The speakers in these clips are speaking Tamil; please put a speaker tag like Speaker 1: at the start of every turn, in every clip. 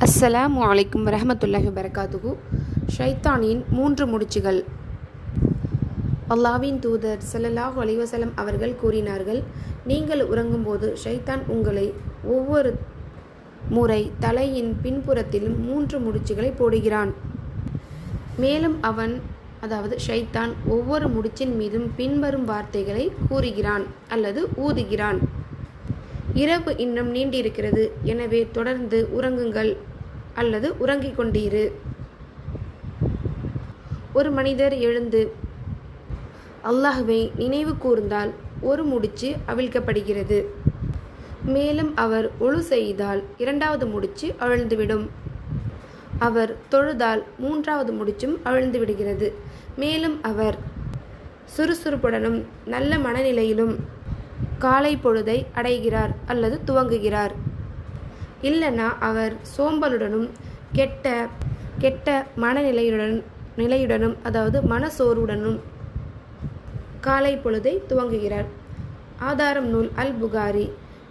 Speaker 1: அஸ்ஸலாமு அலைக்கும் வரஹ்மத்துல்லாஹி வபரகாத்துஹு. ஷைத்தானின் 3 முடிச்சுகள். அல்லாஹ்வின் தூதர் ஸல்லல்லாஹு அலைஹி வஸல்லம் அவர்கள் கூறினார்கள், நீங்கள் உறங்கும்போது ஷைத்தான் உங்களை ஒவ்வொரு முறை தலையின் பின்புறத்திலும் 3 முடிச்சுகளை போடுகிறான். மேலும் அவன், அதாவது ஷைத்தான், ஒவ்வொரு முடிச்சின் மீதும் பின்வரும் வார்த்தைகளை கூறுகிறான் அல்லது ஊதுகிறான். இரவு இன்னும் நீண்டிருக்கிறது, எனவே தொடர்ந்து உறங்குங்கள் அல்லது உறங்கிக் கொண்டீரு. ஒரு மனிதர் எழுந்து அல்லாஹ்வை நினைவு கூர்ந்தால் ஒரு முடிச்சு அவிழ்க்கப்படுகிறது. மேலும் அவர் ஒழு செய்தால் 2வது முடிச்சு அவிழ்ந்துவிடும். அவர் தொழுதால் 3வது முடிச்சும் அவிழ்ந்து விடுகிறது. மேலும் அவர் சுறுசுறுப்புடனும் நல்ல மனநிலையிலும் காலை பொழுதை அடைகிறார் அல்லது துவங்குகிறார். இல்லைன்னா அவர் சோம்பலுடனும் கெட்ட மனநிலையுடனும் அதாவது மனசோர்வுடனும் காலை பொழுதை துவங்குகிறார். ஆதாரம் நூல் அல் புகாரி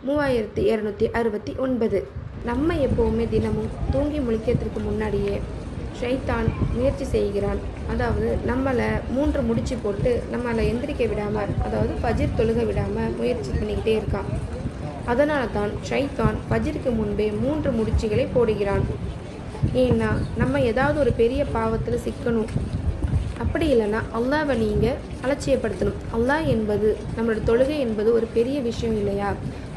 Speaker 1: 3269. நம்ம எப்போவுமே தினமும் தூங்கி முழிக்கிறதுக்கு முன்னாடியே ஷைத்தான் முயற்சி செய்கிறான். அதாவது நம்மளை 3 முடிச்சு போட்டு நம்மளை எந்திரிக்க விடாமல், அதாவது ஃபஜ்ர் தொழுக விடாமல் முயற்சி பண்ணிக்கிட்டே இருக்கான். அதனால தான் ஷைத்தான் ஃபஜ்ருக்கு முன்பே 3 முடிச்சுகளை போடுகிறான். ஏன்னா நம்ம ஏதாவது ஒரு பெரிய பாவத்தில் சிக்கணும், அப்படி இல்லைன்னா அல்லாஹ்வை நீங்கள் அலட்சியப்படுத்தணும். அல்லாஹ் என்பது, நம்மளோட தொழுகை என்பது ஒரு பெரிய விஷயம் இல்லையா?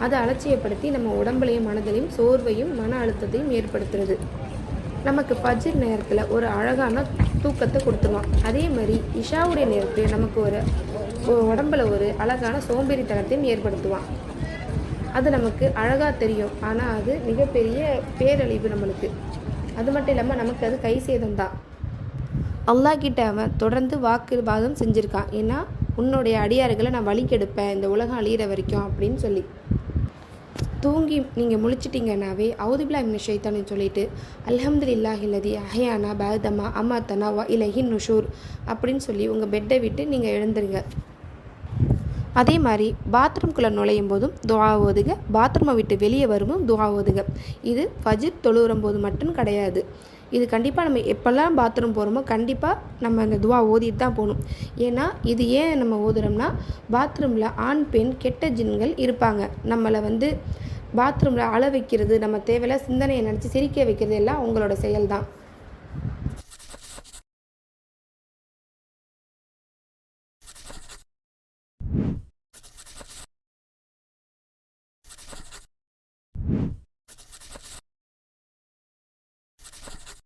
Speaker 1: அதை அலட்சியப்படுத்தி நம்ம உடம்புலையும் மனதிலையும் சோர்வையும் மன அழுத்தத்தையும் ஏற்படுத்துறது. நமக்கு ஃபஜ்ர் நேரத்தில் ஒரு அழகான தூக்கத்தை கொடுத்துருவான். அதே மாதிரி இஷாவுடைய நேரத்தில் நமக்கு ஒரு உடம்புல ஒரு அழகான சோம்பேறித்தனத்தையும் ஏற்படுத்துவான். அது நமக்கு அழகாக தெரியும், ஆனால் அது மிகப்பெரிய பேரழிவு நம்மளுக்கு. அது மட்டும் இல்லாமல் நமக்கு அது கை சேதம்தான். அல்லாஹ் கிட்ட அவன் தொடர்ந்து வாக்குவாதம் செஞ்சுருக்கான். ஏன்னா உன்னுடைய அடியார்களை நான் வழி கெடுப்பேன் இந்த உலகம் அழியிற வரைக்கும் அப்படின்னு சொல்லி. தூங்கி நீங்கள் முழிச்சிட்டிங்கன்னாவே அவுதுபில்லாஹி மினஷ் ஷைத்தான்னு சொல்லிட்டு அல்ஹம்துலில்லாஹில்லதி அஹ்யானா பஅதமா அமாத்தனா வ இலைஹின் நுஷூர் அப்படின்னு சொல்லி உங்கள் பெட்டை விட்டு நீங்கள் எழுந்துருங்க. அதே மாதிரி பாத்ரூம்குள்ளே நுழையும் போதும் துஆ ஓதுக, பாத்ரூமை விட்டு வெளியே வரும்போதும் துஆ ஓதுக. இது ஃபஜ்ர் தொழுகிற போது மட்டும் கிடையாது. இது கண்டிப்பாக நம்ம எப்போல்லாம் பாத்ரூம் போகிறோமோ கண்டிப்பாக நம்ம அந்த துவா ஓதிட்டு தான் போகணும். ஏன்னா இது ஏன் நம்ம ஓதுறோம்னா, பாத்ரூமில் ஆண் பெண் கெட்ட ஜின்கள் இருப்பாங்க. நம்மளை பாத்ரூமில் அழ வைக்கிறது, நம்ம தேவையில்ல சிந்தனையை நினச்சி சிரிக்க வைக்கிறது எல்லாம் அவங்களோட செயல் தான்.